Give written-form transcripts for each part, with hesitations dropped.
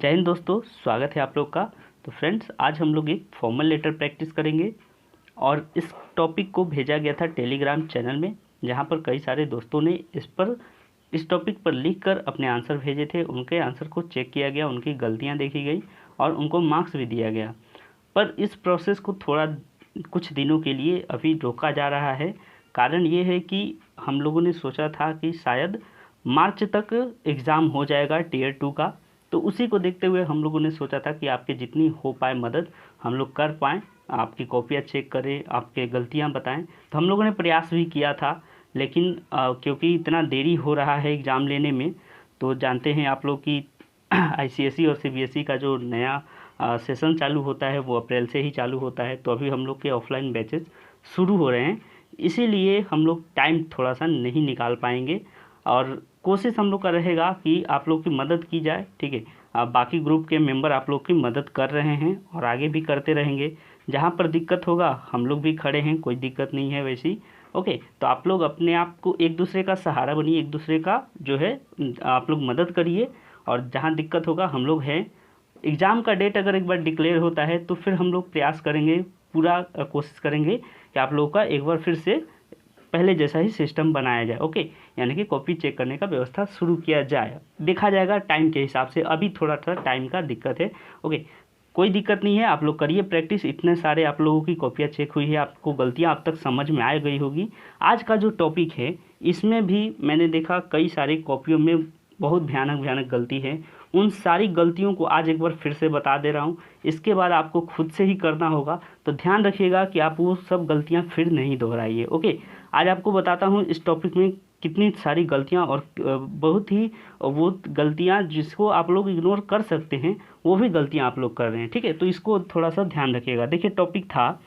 जय हिंद दोस्तों, स्वागत है आप लोग का। तो फ्रेंड्स, आज हम लोग एक फॉर्मल लेटर प्रैक्टिस करेंगे और इस टॉपिक को भेजा गया था टेलीग्राम चैनल में, जहां पर कई सारे दोस्तों ने इस टॉपिक पर लिखकर अपने आंसर भेजे थे। उनके आंसर को चेक किया गया, उनकी गलतियां देखी गई और उनको मार्क्स भी दिया गया। पर इस प्रोसेस को थोड़ा कुछ दिनों के लिए अभी रोका जा रहा है। कारण ये है कि हम लोगों ने सोचा था कि शायद मार्च तक एग्ज़ाम हो जाएगा टियर 2 का, तो उसी को देखते हुए हम लोगों ने सोचा था कि आपके जितनी हो पाए मदद हम लोग कर पाएँ, आपकी कॉपियाँ चेक करें, आपके गलतियाँ बताएं। तो हम लोगों ने प्रयास भी किया था, लेकिन क्योंकि इतना देरी हो रहा है एग्ज़ाम लेने में, तो जानते हैं आप लोग कि आईसीएसई और सीबीएसई का जो नया सेशन चालू होता है वो अप्रैल से ही चालू होता है। तो अभी हम लोग के ऑफलाइन बैचेस शुरू हो रहे हैं, इसीलिए हम लोग टाइम थोड़ा सा नहीं निकाल पाएंगे और कोशिश हम लोग का रहेगा कि आप लोग की मदद की जाए। ठीक है, बाकी ग्रुप के मेंबर आप लोग की मदद कर रहे हैं और आगे भी करते रहेंगे। जहाँ पर दिक्कत होगा हम लोग भी खड़े हैं, कोई दिक्कत नहीं है वैसी। ओके, तो आप लोग अपने आप को एक दूसरे का सहारा बनिए, एक दूसरे का जो है आप लोग मदद करिए और जहाँ दिक्कत होगा हम लोग हैं। एग्ज़ाम का डेट अगर एक बार डिक्लेयर होता है तो फिर हम लोग प्रयास करेंगे, पूरा कोशिश करेंगे कि आप लोगों का एक बार फिर से पहले जैसा ही सिस्टम बनाया जाए। ओके, यानी कि कॉपी चेक करने का व्यवस्था शुरू किया जाए। देखा जाएगा टाइम के हिसाब से, अभी थोड़ा सा टाइम का दिक्कत है। ओके, कोई दिक्कत नहीं है, आप लोग करिए प्रैक्टिस। इतने सारे आप लोगों की कॉपियाँ चेक हुई है, आपको गलतियाँ अब तक समझ में आ गई होगी। आज का जो टॉपिक है इसमें भी मैंने देखा कई सारी कॉपियों में बहुत भयानक भयानक गलती है। उन सारी गलतियों को आज एक बार फिर से बता दे रहा हूँ। इसके बाद आपको खुद से ही करना होगा, तो ध्यान रखिएगा कि आप वो सब गलतियाँ फिर नहीं दोहराइए। ओके, आज आपको बताता हूँ इस टॉपिक में कितनी सारी गलतियाँ और बहुत ही वो गलतियाँ जिसको आप लोग इग्नोर कर सकते हैं, वो भी गलतियाँ आप लोग कर रहे हैं। ठीक है, तो इसको थोड़ा सा ध्यान रखिएगा। देखिए, टॉपिक था,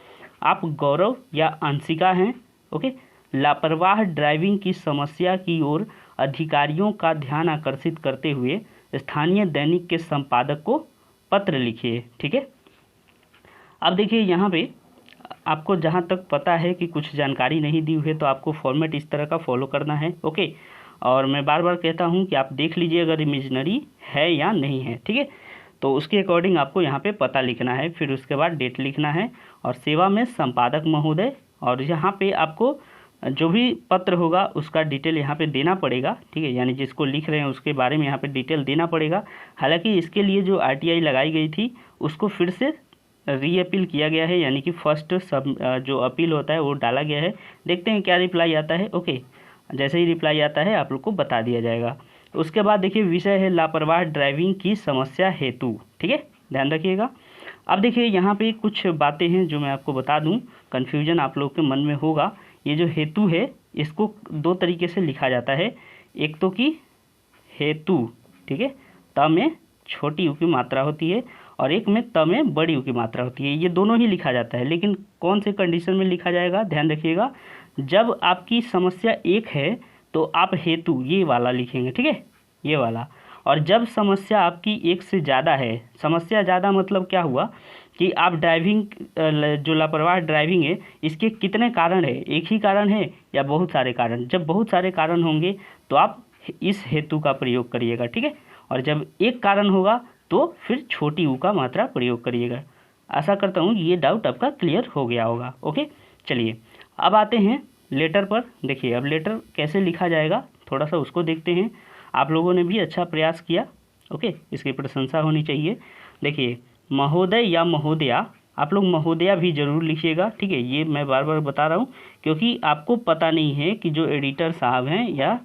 आप गौरव या अंशिका हैं। ओके, लापरवाह ड्राइविंग की समस्या की ओर अधिकारियों का ध्यान आकर्षित करते हुए स्थानीय दैनिक के संपादक को पत्र लिखिए। ठीक है, अब देखिए यहाँ पे आपको जहाँ तक पता है कि कुछ जानकारी नहीं दी हुई है, तो आपको फॉर्मेट इस तरह का फॉलो करना है। ओके, और मैं बार बार कहता हूँ कि आप देख लीजिए अगर इमेजिनरी है या नहीं है। ठीक है, तो उसके अकॉर्डिंग आपको यहाँ पे पता लिखना है, फिर उसके बाद डेट लिखना है और सेवा में संपादक महोदय, और यहाँ पे आपको जो भी पत्र होगा उसका डिटेल यहाँ पे देना पड़ेगा। ठीक है, यानी जिसको लिख रहे हैं उसके बारे में यहाँ पे डिटेल देना पड़ेगा। हालांकि इसके लिए जो आरटीआई लगाई गई थी उसको फिर से री अपील किया गया है, यानी कि फर्स्ट सब जो अपील होता है वो डाला गया है। देखते हैं क्या रिप्लाई आता है। ओके, जैसे ही रिप्लाई आता है आप लोग को बता दिया जाएगा। उसके बाद देखिए, विषय है लापरवाह ड्राइविंग की समस्या हेतु। ठीक है, ध्यान रखिएगा। अब देखिए यहाँ पे कुछ बातें हैं जो मैं आपको बता दूँ, कन्फ्यूजन आप लोग के मन में होगा। ये जो हेतु है इसको दो तरीके से लिखा जाता है। एक तो कि हेतु, ठीक है, त में छोटी यू की मात्रा होती है और एक में त में बड़ी यू की मात्रा होती है। ये दोनों ही लिखा जाता है, लेकिन कौन से कंडीशन में लिखा जाएगा ध्यान रखिएगा। जब आपकी समस्या एक है तो आप हेतु ये वाला लिखेंगे। ठीक है, ये वाला। और जब समस्या आपकी एक से ज़्यादा है, समस्या ज़्यादा मतलब क्या हुआ कि आप ड्राइविंग जो लापरवाह ड्राइविंग है इसके कितने कारण है, एक ही कारण है या बहुत सारे कारण। जब बहुत सारे कारण होंगे तो आप इस हेतु का प्रयोग करिएगा। ठीक है, और जब एक कारण होगा तो फिर छोटी यू का मात्रा प्रयोग करिएगा। आशा करता हूँ ये डाउट आपका क्लियर हो गया होगा। ओके, चलिए अब आते हैं लेटर पर। देखिए, अब लेटर कैसे लिखा जाएगा थोड़ा सा उसको देखते हैं। आप लोगों ने भी अच्छा प्रयास किया। ओके, इसकी प्रशंसा होनी चाहिए। देखिए, महोदय या महोदया, आप लोग महोदया भी ज़रूर लिखिएगा। ठीक है, ये मैं बार बार बता रहा हूँ क्योंकि आपको पता नहीं है कि जो एडिटर साहब हैं या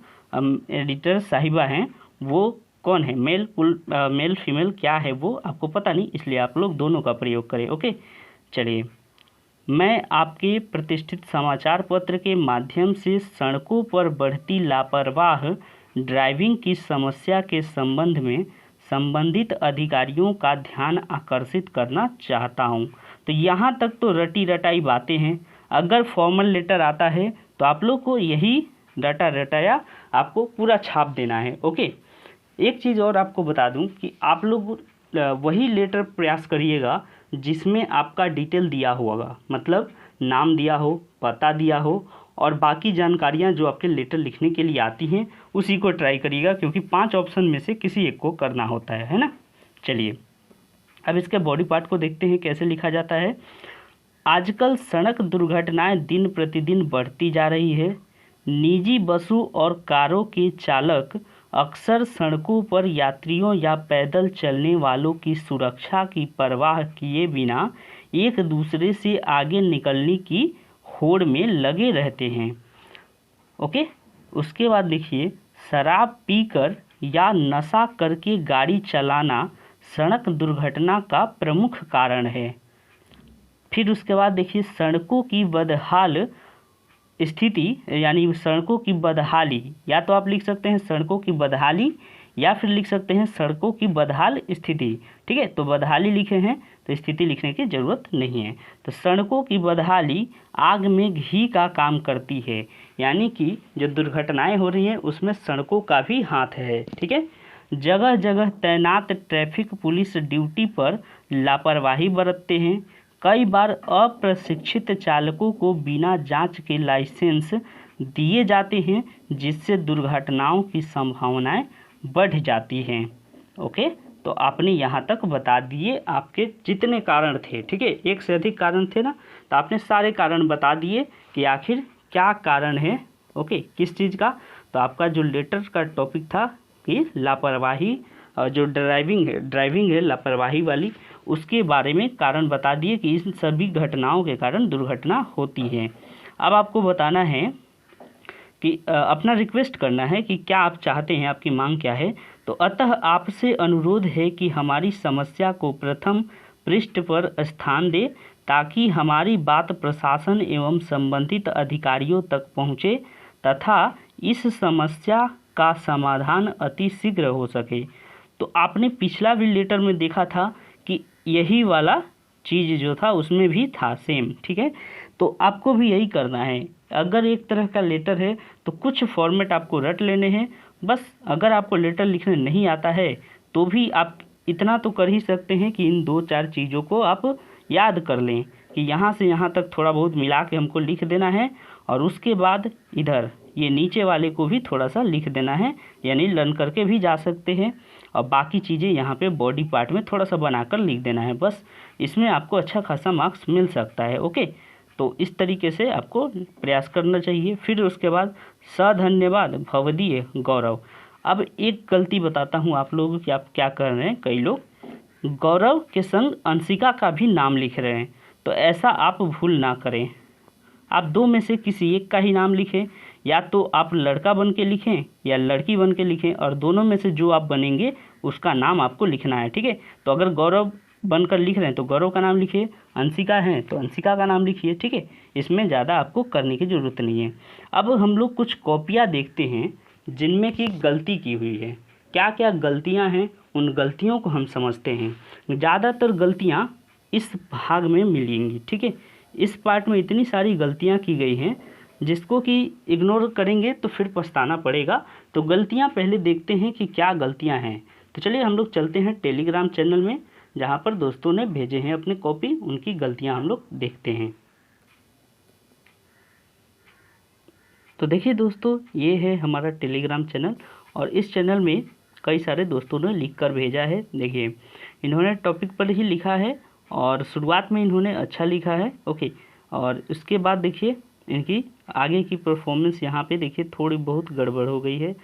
एडिटर साहिबा हैं वो कौन है, मेल फीमेल क्या है वो आपको पता नहीं, इसलिए आप लोग दोनों का प्रयोग करें। ओके, चलिए, मैं आपके प्रतिष्ठित समाचार पत्र के माध्यम से सड़कों पर बढ़ती लापरवाह ड्राइविंग की समस्या के संबंध में संबंधित अधिकारियों का ध्यान आकर्षित करना चाहता हूं। तो यहाँ तक तो रटी रटाई बातें हैं। अगर फॉर्मल लेटर आता है तो आप लोग को यही रटा रटाया आपको पूरा छाप देना है। ओके, एक चीज़ और आपको बता दूं कि आप लोग वही लेटर प्रयास करिएगा जिसमें आपका डिटेल दिया होगा, मतलब नाम दिया हो, पता दिया हो और बाकी जानकारियां जो आपके लेटर लिखने के लिए आती हैं उसी को ट्राई करिएगा, क्योंकि 5 ऑप्शन में से किसी एक को करना होता है ना। चलिए अब इसके बॉडी पार्ट को देखते हैं कैसे लिखा जाता है। आजकल सड़क दुर्घटनाएं दिन प्रतिदिन बढ़ती जा रही है। निजी बसों और कारों के चालक अक्सर सड़कों पर यात्रियों या पैदल चलने वालों की सुरक्षा की परवाह किए बिना एक दूसरे से आगे निकलने की होड़ में लगे रहते हैं। ओके, उसके बाद देखिए, शराब पीकर या नशा करके गाड़ी चलाना सड़क दुर्घटना का प्रमुख कारण है। फिर उसके बाद देखिए, सड़कों की बदहाल स्थिति यानी सड़कों की बदहाली, या तो आप लिख सकते हैं सड़कों की बदहाली या फिर लिख सकते हैं सड़कों की बदहाल स्थिति। ठीक है, तो बदहाली लिखे हैं तो स्थिति लिखने की ज़रूरत नहीं है। तो सड़कों की बदहाली आग में घी का काम करती है, यानी कि जो दुर्घटनाएं हो रही हैं उसमें सड़कों का भी हाथ है। ठीक है, जगह जगह तैनात ट्रैफिक पुलिस ड्यूटी पर लापरवाही बरतते हैं। कई बार अप्रशिक्षित चालकों को बिना जांच के लाइसेंस दिए जाते हैं, जिससे दुर्घटनाओं की संभावनाएं बढ़ जाती हैं। ओके, तो आपने यहाँ तक बता दिए आपके जितने कारण थे। ठीक है, एक से अधिक कारण थे ना, तो आपने सारे कारण बता दिए कि आखिर क्या कारण है। ओके, किस चीज़ का? तो आपका जो लेटर का टॉपिक था कि लापरवाही, जो ड्राइविंग है लापरवाही वाली, उसके बारे में कारण बता दिए कि इन सभी घटनाओं के कारण दुर्घटना होती है। अब आपको बताना है कि अपना रिक्वेस्ट करना है कि क्या आप चाहते हैं, आपकी मांग क्या है। तो अतः आपसे अनुरोध है कि हमारी समस्या को प्रथम पृष्ठ पर स्थान दे, ताकि हमारी बात प्रशासन एवं संबंधित अधिकारियों तक पहुँचे तथा इस समस्या का समाधान अति शीघ्र हो सके। तो आपने पिछला भी लेटर में देखा था कि यही वाला चीज़ जो था उसमें भी था सेम। ठीक है, तो आपको भी यही करना है। अगर एक तरह का लेटर है तो कुछ फॉर्मेट आपको रट लेने हैं बस। अगर आपको लेटर लिखने नहीं आता है तो भी आप इतना तो कर ही सकते हैं कि इन 2-4 चीज़ों को आप याद कर लें कि यहाँ से यहाँ तक थोड़ा बहुत मिला के हमको लिख देना है, और उसके बाद इधर ये नीचे वाले को भी थोड़ा सा लिख देना है, यानी लर्न करके भी जा सकते हैं। और बाकी चीज़ें यहाँ पे बॉडी पार्ट में थोड़ा सा बनाकर लिख देना है बस। इसमें आपको अच्छा खासा मार्क्स मिल सकता है। ओके, तो इस तरीके से आपको प्रयास करना चाहिए। फिर उसके बाद धन्यवाद भवदीय गौरव। अब एक गलती बताता हूँ आप लोगों की, आप क्या कर रहे हैं, कई लोग गौरव के संग अंशिका का भी नाम लिख रहे हैं, तो ऐसा आप भूल ना करें। आप दो में से किसी एक का ही नाम लिखें, या तो आप लड़का बन के लिखें या लड़की बन के लिखें, और दोनों में से जो आप बनेंगे उसका नाम आपको लिखना है। ठीक है, तो अगर गौरव बनकर लिख रहे हैं तो गौरव का नाम लिखिए, अंशिका है तो अंशिका का नाम लिखिए। ठीक है, इसमें ज़्यादा आपको करने की ज़रूरत नहीं है। अब हम लोग कुछ कॉपियाँ देखते हैं जिनमें की गलती की हुई है। क्या क्या गलतियाँ हैं, उन गलतियों को हम समझते हैं। ज़्यादातर गलतियाँ इस भाग में मिलेंगी। ठीक है, इस पार्ट में इतनी सारी गलतियाँ की गई हैं जिसको कि इग्नोर करेंगे तो फिर पछताना पड़ेगा। तो गलतियाँ पहले देखते हैं कि क्या गलतियाँ हैं। तो चलिए हम लोग चलते हैं टेलीग्राम चैनल में, जहाँ पर दोस्तों ने भेजे हैं अपने कॉपी, उनकी गलतियाँ हम लोग देखते हैं। तो देखिए दोस्तों, ये है हमारा टेलीग्राम चैनल, और इस चैनल में कई सारे दोस्तों ने लिख कर भेजा है। देखिए, इन्होंने टॉपिक पर ही लिखा है और शुरुआत में इन्होंने अच्छा लिखा है। ओके, और उसके बाद देखिए इनकी आगे की परफॉर्मेंस यहाँ पे देखिए थोड़ी बहुत गड़बड़ हो गई है।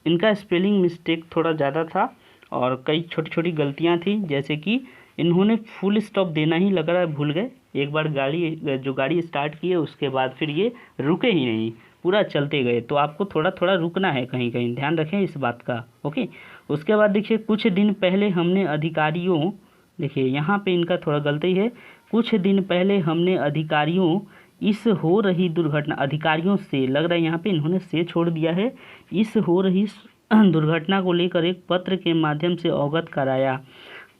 इनका स्पेलिंग मिस्टेक थोड़ा ज़्यादा था और कई छोटी छोटी गलतियाँ थी, जैसे कि इन्होंने फुल स्टॉप देना ही लग रहा है भूल गए। एक बार गाड़ी स्टार्ट की है उसके बाद फिर ये रुके ही नहीं, पूरा चलते गए। तो आपको थोड़ा थोड़ा रुकना है, कहीं कहीं ध्यान रखें इस बात का। ओके, उसके बाद देखिए कुछ दिन पहले हमने अधिकारियों, देखिए यहाँ पे इनका थोड़ा गलती है। कुछ दिन पहले हमने अधिकारियों इस हो रही दुर्घटना, अधिकारियों से लग रहा है यहाँ पे इन्होंने से छोड़ दिया है, इस हो रही दुर्घटना को लेकर एक पत्र के माध्यम से अवगत कराया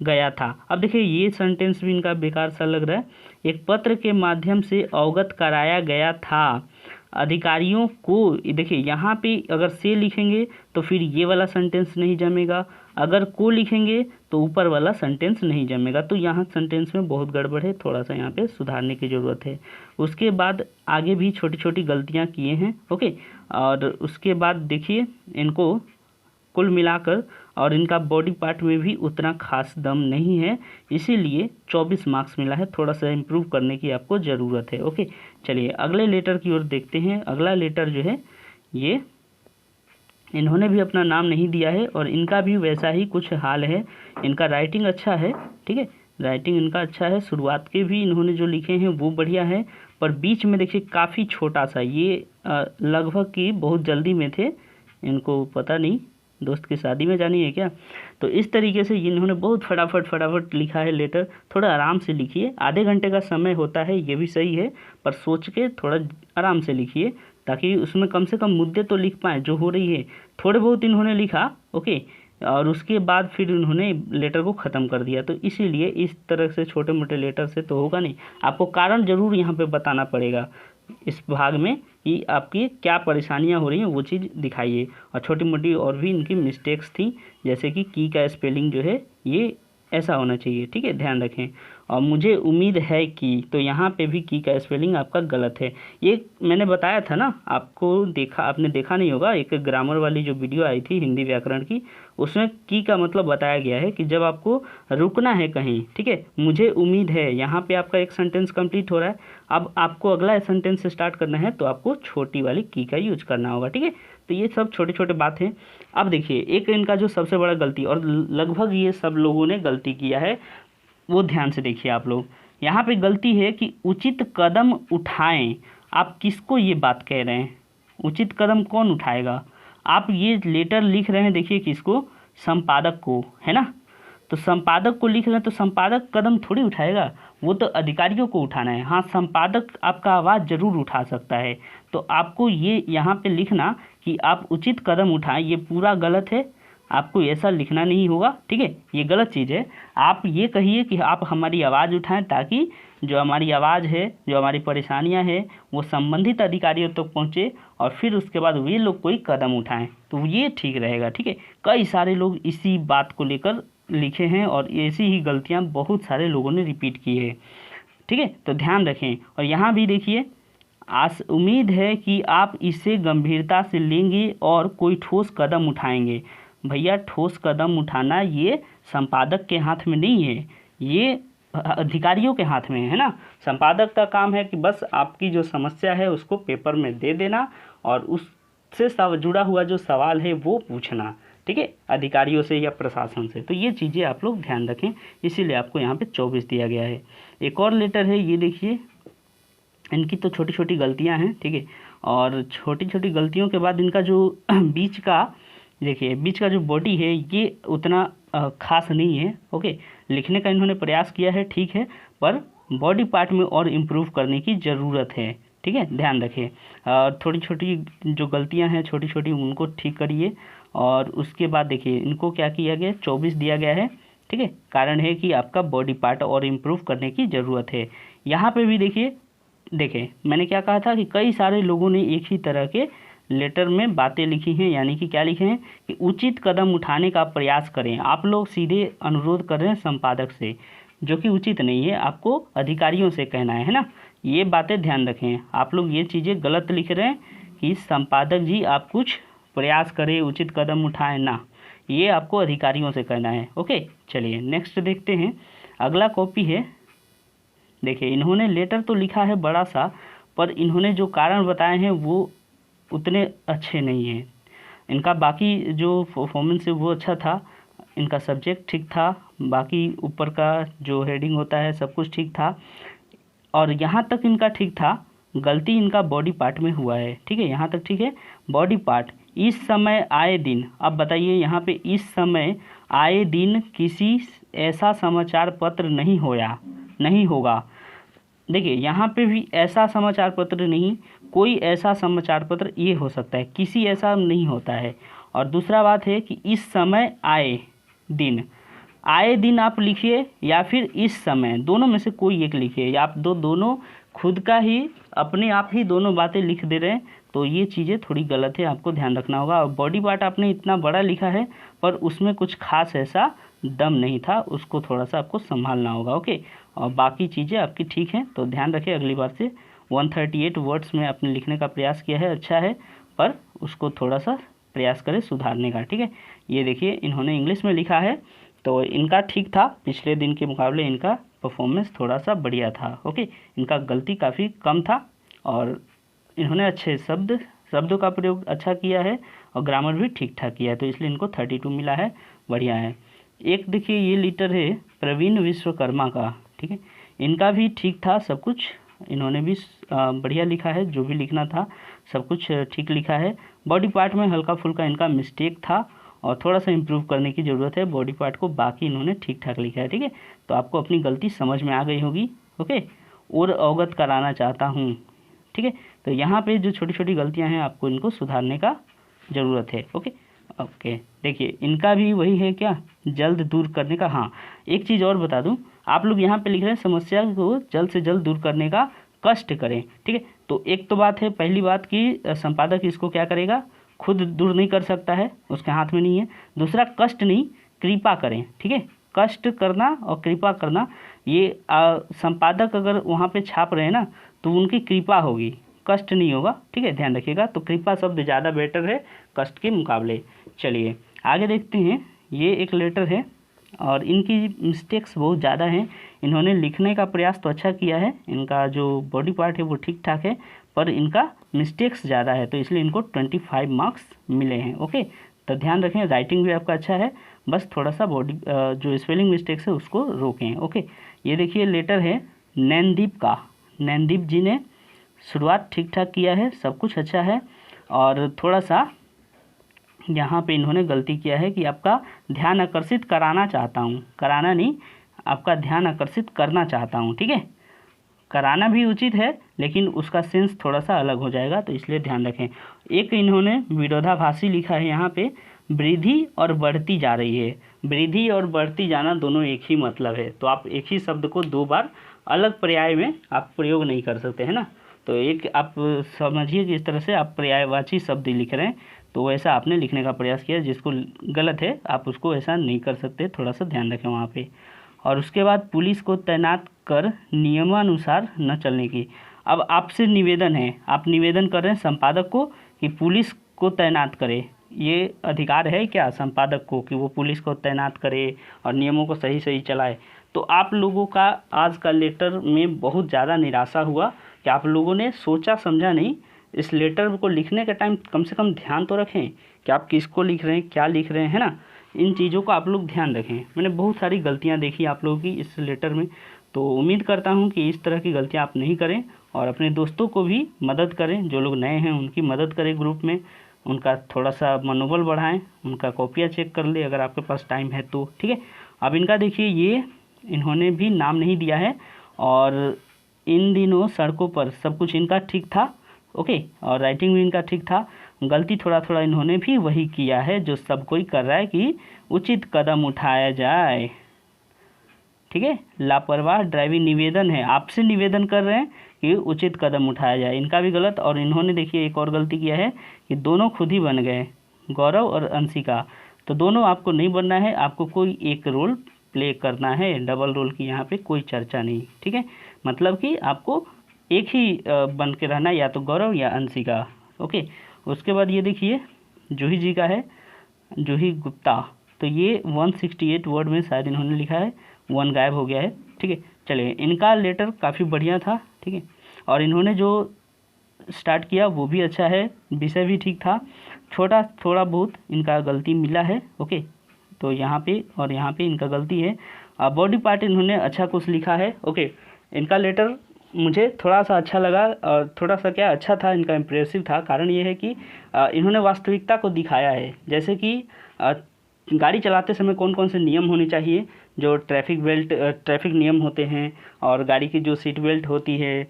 गया था। अब देखिए ये सेंटेंस भी इनका बेकार सा लग रहा है। एक पत्र के माध्यम से अवगत कराया गया था अधिकारियों को। देखिए यहाँ पे अगर से लिखेंगे तो फिर ये वाला सेंटेंस नहीं जमेगा, अगर को लिखेंगे तो ऊपर वाला सेंटेंस नहीं जमेगा। तो यहाँ सेंटेंस में बहुत गड़बड़ है, थोड़ा सा यहाँ पे सुधारने की ज़रूरत है। उसके बाद आगे भी छोटी छोटी गलतियाँ किए हैं। ओके, और उसके बाद देखिए इनको कुल मिलाकर, और इनका बॉडी पार्ट में भी उतना खास दम नहीं है, इसीलिए 24 मार्क्स मिला है। थोड़ा सा इम्प्रूव करने की आपको ज़रूरत है। ओके, चलिए अगले लेटर की ओर देखते हैं। अगला लेटर जो है ये इन्होंने भी अपना नाम नहीं दिया है और इनका भी वैसा ही कुछ हाल है। इनका राइटिंग अच्छा है, ठीक है, राइटिंग इनका अच्छा है। शुरुआत के भी इन्होंने जो लिखे हैं वो बढ़िया है, पर बीच में देखिए काफ़ी छोटा सा, ये लगभग कि बहुत जल्दी में थे, इनको पता नहीं दोस्त की शादी में जानी है क्या, तो इस तरीके से इन्होंने बहुत फटाफट लिखा है लेटर। थोड़ा आराम से लिखिए, आधे घंटे का समय होता है ये भी सही है, पर सोच के थोड़ा आराम से लिखिए ताकि उसमें कम से कम मुद्दे तो लिख पाएँ जो हो रही है। थोड़े बहुत इन्होंने लिखा, ओके, और उसके बाद फिर उन्होंने लेटर को ख़त्म कर दिया, तो इसीलिए इस तरह से छोटे मोटे लेटर से तो होगा नहीं। आपको कारण ज़रूर यहाँ पे बताना पड़ेगा इस भाग में कि आपकी क्या परेशानियाँ हो रही हैं, वो चीज़ दिखाइए। और छोटी मोटी और भी इनकी मिस्टेक्स थी, जैसे कि की का स्पेलिंग जो है ये ऐसा होना चाहिए, ठीक है, ध्यान रखें। और मुझे उम्मीद है कि, तो यहाँ पे भी की का स्पेलिंग आपका गलत है। ये मैंने बताया था ना आपको, आपने देखा नहीं होगा, एक ग्रामर वाली जो वीडियो आई थी हिंदी व्याकरण की, उसमें की का मतलब बताया गया है कि जब आपको रुकना है कहीं, ठीक है, मुझे उम्मीद है, यहाँ पे आपका एक सेंटेंस कंप्लीट हो रहा है, अब आपको अगला सेंटेंस स्टार्ट करना है तो आपको छोटी वाली की का यूज करना होगा, ठीक है। तो ये सब छोटे छोटे बात हैं। अब देखिए एक इनका जो सबसे बड़ा गलती, और लगभग ये सब लोगों ने गलती किया है, वो ध्यान से देखिए आप लोग। यहाँ पे गलती है कि उचित कदम उठाएं। आप किसको ये बात कह रहे हैं? उचित कदम कौन उठाएगा? आप ये लेटर लिख रहे हैं, देखिए किसको, संपादक को, है ना। तो संपादक को लिख रहे हैं तो संपादक कदम थोड़ी उठाएगा, वो तो अधिकारियों को उठाना है। हाँ, संपादक आपका आवाज़ ज़रूर उठा सकता है, तो आपको ये यहाँ पे लिखना कि आप उचित कदम उठाएं, ये पूरा गलत है, आपको ऐसा लिखना नहीं होगा, ठीक है, ये गलत चीज़ है। आप ये कहिए कि आप हमारी आवाज़ उठाएं, ताकि जो हमारी आवाज़ है, जो हमारी परेशानियां हैं, वो संबंधित अधिकारियों तक तो पहुँचे, और फिर उसके बाद वे लोग कोई कदम उठाएं, तो ये ठीक रहेगा, ठीक है। कई सारे लोग इसी बात को लेकर लिखे हैं और ऐसी ही गलतियाँ बहुत सारे लोगों ने रिपीट की है, ठीक है, तो ध्यान रखें। और यहाँ भी देखिए, उम्मीद है कि आप इसे गंभीरता से लेंगे और कोई ठोस कदम उठाएंगे। भैया, ठोस कदम उठाना ये संपादक के हाथ में नहीं है, ये अधिकारियों के हाथ में है ना। संपादक का काम है कि बस आपकी जो समस्या है उसको पेपर में दे देना और उससे जुड़ा हुआ जो सवाल है वो पूछना, ठीक है, अधिकारियों से या प्रशासन से। तो ये चीज़ें आप लोग ध्यान रखें, इसीलिए आपको यहाँ पे 24 दिया गया है। एक और लेटर है, ये देखिए, इनकी तो छोटी छोटी गलतियाँ हैं, ठीक है, और छोटी छोटी गलतियों के बाद इनका जो बीच का, देखिए बीच का जो बॉडी है ये उतना खास नहीं है। ओके, लिखने का इन्होंने प्रयास किया है, ठीक है, पर बॉडी पार्ट में और इम्प्रूव करने की ज़रूरत है, ठीक है, ध्यान रखें। थोड़ी छोटी जो गलतियां हैं छोटी छोटी, उनको ठीक करिए। और उसके बाद देखिए इनको क्या किया गया, 24 दिया गया है, ठीक है। कारण है कि आपका बॉडी पार्ट और इम्प्रूव करने की ज़रूरत है। यहाँ पे भी देखिए, देखें मैंने क्या कहा था कि कई सारे लोगों ने एक ही तरह के लेटर में बातें लिखी हैं, यानी कि क्या लिखे हैं कि उचित कदम उठाने का प्रयास करें। आप लोग सीधे अनुरोध कर रहे हैं संपादक से, जो कि उचित नहीं है, आपको अधिकारियों से कहना है ना। ये बातें ध्यान रखें, आप लोग ये चीज़ें गलत लिख रहे हैं कि संपादक जी आप कुछ प्रयास करें, उचित कदम उठाएं ना, ये आपको अधिकारियों से कहना है। ओके, चलिए नेक्स्ट देखते हैं। अगला कॉपी है, देखिए इन्होंने लेटर तो लिखा है बड़ा सा, पर इन्होंने जो कारण बताए हैं वो उतने अच्छे नहीं हैं। इनका बाकी जो परफॉर्मेंस है वो अच्छा था, इनका सब्जेक्ट ठीक था, बाकी ऊपर का जो हेडिंग होता है सब कुछ ठीक था, और यहाँ तक इनका ठीक था। गलती इनका बॉडी पार्ट में हुआ है, ठीक है, यहाँ तक ठीक है। बॉडी पार्ट, इस समय आए दिन, अब बताइए यहाँ पे इस समय आए दिन किसी ऐसा समाचार पत्र नहीं होगा। देखिए यहाँ पे भी ऐसा समाचार पत्र नहीं, कोई ऐसा समाचार पत्र ये हो सकता है, किसी ऐसा नहीं होता है। और दूसरा बात है कि इस समय आए दिन आप लिखिए या फिर इस समय, दोनों में से कोई एक लिखिए, या आप दोनों खुद का ही अपने आप ही दोनों बातें लिख दे रहे हैं, तो ये चीज़ें थोड़ी गलत है, आपको ध्यान रखना होगा। और बॉडी पार्ट आपने इतना बड़ा लिखा है पर उसमें कुछ खास ऐसा दम नहीं था, उसको थोड़ा सा आपको संभालना होगा। ओके, और बाकी चीज़ें आपकी ठीक हैं, तो ध्यान रखें अगली बार से। 138 वर्ड्स में आपने लिखने का प्रयास किया है, अच्छा है, पर उसको थोड़ा सा प्रयास करें सुधारने का। ठीक है, ये देखिए इन्होंने इंग्लिश में लिखा है, तो इनका ठीक था, पिछले दिन के मुकाबले इनका परफॉर्मेंस थोड़ा सा बढ़िया था। ओके, इनका गलती काफ़ी कम था और इन्होंने अच्छे शब्दों का प्रयोग अच्छा किया है और ग्रामर भी ठीक ठाक किया है, तो इसलिए इनको 32 मिला है, बढ़िया है। एक देखिए ये लेटर है प्रवीण विश्वकर्मा का। ठीक है, इनका भी ठीक था सब कुछ, इन्होंने भी बढ़िया लिखा है, जो भी लिखना था सब कुछ ठीक लिखा है। बॉडी पार्ट में हल्का फुल्का इनका मिस्टेक था और थोड़ा सा इम्प्रूव करने की ज़रूरत है बॉडी पार्ट को, बाकी इन्होंने ठीक ठाक लिखा है। ठीक है, तो आपको अपनी गलती समझ में आ गई होगी। ओके, और अवगत कराना चाहता हूँ। ठीक है, तो यहाँ पे जो छोटी छोटी गलतियाँ हैं आपको इनको सुधारने का ज़रूरत है। ओके ओके, देखिए इनका भी वही है, क्या जल्द दूर करने का। हाँ, एक चीज़ और बता दूँ, आप लोग यहाँ पे लिख रहे हैं समस्या को जल्द से जल्द दूर करने का कष्ट करें। ठीक है, तो एक तो बात है, पहली बात कि संपादक इसको क्या करेगा, खुद दूर नहीं कर सकता है, उसके हाथ में नहीं है। दूसरा, कष्ट नहीं, कृपा करें। ठीक है, कष्ट करना और कृपा करना, ये संपादक अगर वहाँ पे छाप रहे हैं ना, तो उनकी कृपा होगी, कष्ट नहीं होगा। ठीक है, ध्यान रखिएगा। तो कृपा शब्द ज़्यादा बेटर है कष्ट के मुकाबले। चलिए आगे देखते हैं। ये एक लेटर है और इनकी मिस्टेक्स बहुत ज़्यादा हैं। इन्होंने लिखने का प्रयास तो अच्छा किया है, इनका जो बॉडी पार्ट है वो ठीक ठाक है, पर इनका मिस्टेक्स ज़्यादा है, तो इसलिए इनको 25 मार्क्स मिले हैं। ओके, तो ध्यान रखें, राइटिंग भी आपका अच्छा है, बस थोड़ा सा बॉडी जो स्पेलिंग मिस्टेक्स है उसको रोकें। ओके, ये देखिए लेटर है नैनदीप का। नैनदीप जी ने शुरुआत ठीक ठाक किया है, सब कुछ अच्छा है, और थोड़ा सा यहाँ पे इन्होंने गलती किया है कि आपका ध्यान आकर्षित कराना चाहता हूँ, कराना नहीं, आपका ध्यान आकर्षित करना चाहता हूँ। ठीक है, कराना भी उचित है लेकिन उसका सेंस थोड़ा सा अलग हो जाएगा, तो इसलिए ध्यान रखें। एक इन्होंने विरोधाभासी लिखा है यहाँ पे, वृद्धि और बढ़ती जा रही है। वृद्धि और बढ़ती जाना दोनों एक ही मतलब है, तो आप एक ही शब्द को दो बार अलग पर्याय में आप प्रयोग नहीं कर सकते, है ना। तो एक आप समझिए कि इस तरह से आप पर्यायवाची शब्द लिख रहे हैं, तो वैसा आपने लिखने का प्रयास किया, जिसको गलत है आप उसको ऐसा नहीं कर सकते, थोड़ा सा ध्यान रखें वहाँ पे। और उसके बाद पुलिस को तैनात कर नियमानुसार न चलने की। अब आपसे निवेदन है, आप निवेदन कर रहे हैं संपादक को कि पुलिस को तैनात करे। ये अधिकार है क्या संपादक को कि वो पुलिस को तैनात करे और नियमों को सही सही चलाए। तो आप लोगों का आज का लेटर में बहुत ज़्यादा निराशा हुआ कि आप लोगों ने सोचा समझा नहीं। इस लेटर को लिखने के टाइम कम से कम ध्यान तो रखें कि आप किसको लिख रहे हैं, क्या लिख रहे हैं, है ना। इन चीज़ों को आप लोग ध्यान रखें। मैंने बहुत सारी गलतियां देखी आप लोगों की इस लेटर में, तो उम्मीद करता हूं कि इस तरह की गलतियां आप नहीं करें और अपने दोस्तों को भी मदद करें, जो लोग नए हैं उनकी मदद करें ग्रुप में, उनका थोड़ा सा मनोबल बढ़ाएं, उनका कॉपियाँ चेक कर ले अगर आपके पास टाइम है तो। ठीक है, अब इनका देखिए, ये इन्होंने भी नाम नहीं दिया है और इन दिनों सड़कों पर सब कुछ इनका ठीक था। ओके, और राइटिंग भी इनका ठीक था। गलती थोड़ा थोड़ा इन्होंने भी वही किया है जो सब कोई कर रहा है कि उचित कदम उठाया जाए। ठीक है, लापरवाह ड्राइविंग निवेदन है, आपसे निवेदन कर रहे हैं कि उचित कदम उठाया जाए, इनका भी गलत। और इन्होंने देखिए एक और गलती किया है कि दोनों खुद ही बन गए, गौरव और अंशिका। तो दोनों आपको नहीं बनना है, आपको कोई एक रोल प्ले करना है, डबल रोल की यहाँ पे कोई चर्चा नहीं। ठीक है, मतलब कि आपको एक ही बन के रहना, या तो गौरव या अंशिका। ओके, उसके बाद ये देखिए जूही जी का है, जूही गुप्ता। तो ये 168 वर्ड में शायद इन्होंने लिखा है, 1 गायब हो गया है। ठीक है, चलिए इनका लेटर काफ़ी बढ़िया था। ठीक है, और इन्होंने जो स्टार्ट किया वो भी अच्छा है, विषय भी ठीक था, छोटा थोड़ा बहुत इनका गलती मिला है। ओके, तो यहाँ पे और यहाँ पे इनका गलती है। बॉडी पार्ट इन्होंने अच्छा कुछ लिखा है। ओके, इनका लेटर मुझे थोड़ा सा अच्छा लगा और थोड़ा सा क्या अच्छा था, इनका इम्प्रेसिव था। कारण ये है कि इन्होंने वास्तविकता को दिखाया है, जैसे कि गाड़ी चलाते समय कौन कौन से नियम होने चाहिए, जो ट्रैफिक नियम होते हैं, और गाड़ी की जो सीट बेल्ट होती है,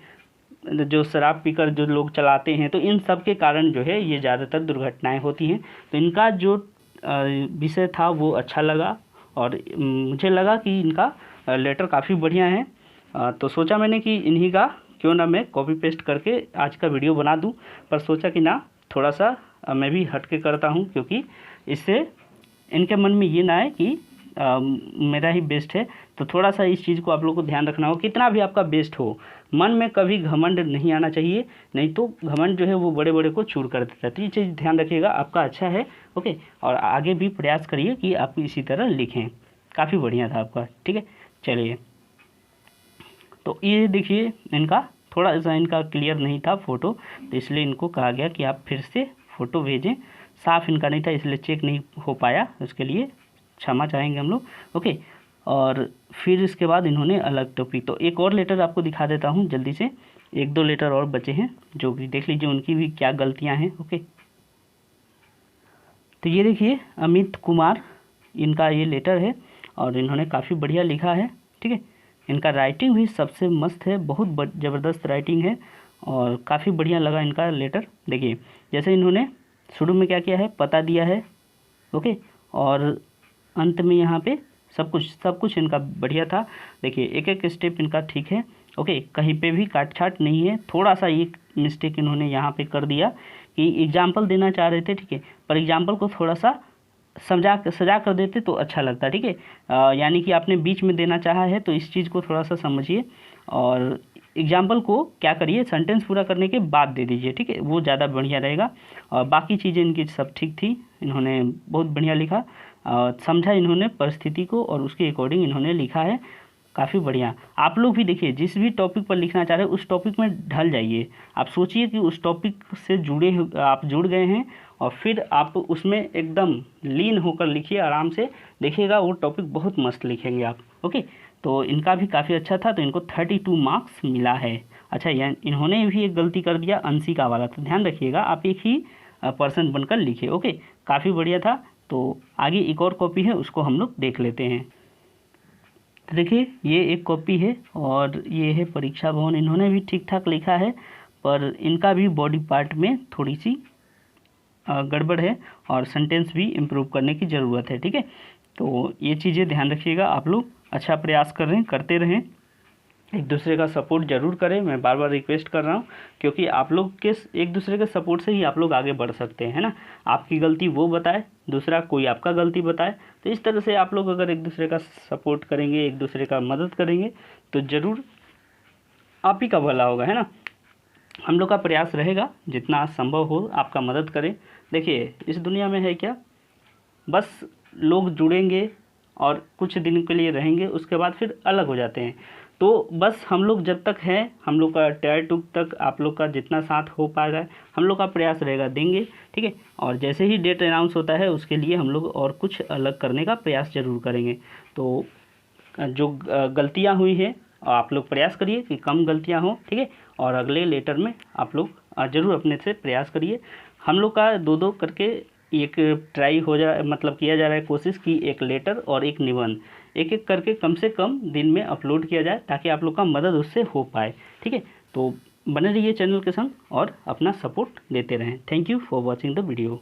जो शराब पीकर जो लोग चलाते हैं, तो इन सब के कारण जो है ये ज़्यादातर दुर्घटनाएं होती हैं। तो इनका जो विषय था वो अच्छा लगा और मुझे लगा कि इनका लेटर काफ़ी बढ़िया है। तो सोचा मैंने कि इन्हीं का क्यों ना मैं कॉपी पेस्ट करके आज का वीडियो बना दूं, पर सोचा कि ना थोड़ा सा मैं भी हट के करता हूं, क्योंकि इससे इनके मन में ये ना आए कि मेरा ही बेस्ट है। तो थोड़ा सा इस चीज़ को आप लोग को ध्यान रखना हो, कितना भी आपका बेस्ट हो, मन में कभी घमंड नहीं आना चाहिए, नहीं तो घमंड जो है वो बड़े बड़े को चूर कर देता है। तो ये चीज़ ध्यान रखिएगा, आपका अच्छा है। ओके, और आगे भी प्रयास करिए कि आप इसी तरह लिखें। काफ़ी बढ़िया था आपका, ठीक है। चलिए, तो ये देखिए इनका थोड़ा सा इनका क्लियर नहीं था फ़ोटो, तो इसलिए इनको कहा गया कि आप फिर से फ़ोटो भेजें। साफ़ इनका नहीं था इसलिए चेक नहीं हो पाया, उसके लिए क्षमा चाहेंगे हम लोग। ओके, और फिर इसके बाद इन्होंने अलग टॉपिक, तो एक और लेटर आपको दिखा देता हूँ जल्दी से, 1-2 लेटर और बचे हैं जो कि देख लीजिए उनकी भी क्या गलतियाँ हैं। ओके, तो ये देखिए अमित कुमार, इनका ये लेटर है और इन्होंने काफ़ी बढ़िया लिखा है, ठीक है। इनका राइटिंग भी सबसे मस्त है, बहुत ज़बरदस्त राइटिंग है और काफ़ी बढ़िया लगा इनका लेटर। देखिए जैसे इन्होंने शुरू में क्या किया है, पता दिया है, ओके, और अंत में यहाँ पे सब कुछ इनका बढ़िया था। देखिए एक एक स्टेप इनका ठीक है, ओके, कहीं पे भी काट छाट नहीं है। थोड़ा सा एक मिस्टेक इन्होंने यहाँ पे कर दिया कि एग्जाम्पल देना चाह रहे थे, ठीक है, पर एग्जाम्पल को थोड़ा सा सजा कर देते तो अच्छा लगता, ठीक है। यानी कि आपने बीच में देना चाहा है तो इस चीज़ को थोड़ा सा समझिए और एग्जाम्पल को क्या करिए, सेंटेंस पूरा करने के बाद दे दीजिए, ठीक है, वो ज़्यादा बढ़िया रहेगा। और बाकी चीज़ें इनकी सब ठीक थी, इन्होंने बहुत बढ़िया लिखा, समझा इन्होंने परिस्थिति को और उसके अकॉर्डिंग इन्होंने लिखा है, काफ़ी बढ़िया। आप लोग भी देखिए जिस भी टॉपिक पर लिखना चाह रहे हैं उस टॉपिक में ढल जाइए। आप सोचिए कि उस टॉपिक से आप जुड़ गए हैं और फिर आप उसमें एकदम लीन होकर लिखिए, आराम से देखिएगा, वो टॉपिक बहुत मस्त लिखेंगे आप। ओके, तो इनका भी काफ़ी अच्छा था, तो इनको 32 मार्क्स मिला है। अच्छा, यार इन्होंने भी एक गलती कर दिया अंशिका वाला, तो ध्यान रखिएगा आप एक ही पर्सन बनकर लिखिए। ओके, काफ़ी बढ़िया था। तो आगे एक और कॉपी है, उसको हम लोग देख लेते हैं। तो देखिए ये एक कॉपी है और ये है परीक्षा भवन, इन्होंने भी ठीक ठाक लिखा है, पर इनका भी बॉडी पार्ट में थोड़ी सी गड़बड़ है और सेंटेंस भी इम्प्रूव करने की ज़रूरत है, ठीक है। तो ये चीज़ें ध्यान रखिएगा, आप लोग अच्छा प्रयास कर रहे हैं, करते रहें, एक दूसरे का सपोर्ट ज़रूर करें, मैं बार बार रिक्वेस्ट कर रहा हूँ, क्योंकि आप लोग के एक दूसरे के सपोर्ट से ही आप लोग आगे बढ़ सकते हैं, है ना। आपकी गलती वो बताए, दूसरा कोई आपका गलती बताए, तो इस तरह से आप लोग अगर एक दूसरे का सपोर्ट करेंगे, एक दूसरे का मदद करेंगे, तो ज़रूर आप ही का भला होगा, है ना। हम लोग का प्रयास रहेगा जितना संभव हो आपका मदद करें। देखिए इस दुनिया में है क्या, बस लोग जुड़ेंगे और कुछ दिन के लिए रहेंगे, उसके बाद फिर अलग हो जाते हैं। तो बस हम लोग जब तक हैं, हम लोग का टायर टूक तक आप लोग का जितना साथ हो पाएगा हम लोग का प्रयास रहेगा, देंगे, ठीक है। और जैसे ही डेट अनाउंस होता है उसके लिए हम लोग और कुछ अलग करने का प्रयास ज़रूर करेंगे। तो जो गलतियाँ हुई हैं आप लोग प्रयास करिए कि कम गलतियाँ हों, ठीक है। और अगले लेटर में आप लोग ज़रूर अपने से प्रयास करिए। हम लोग का 2-2 करके एक ट्राई हो जा मतलब किया जा रहा है, कोशिश की एक लेटर और एक निबंध एक एक करके कम से कम दिन में अपलोड किया जाए, ताकि आप लोग का मदद उससे हो पाए, ठीक है। तो बने रहिए चैनल के संग और अपना सपोर्ट देते रहें। Thank you for watching the video.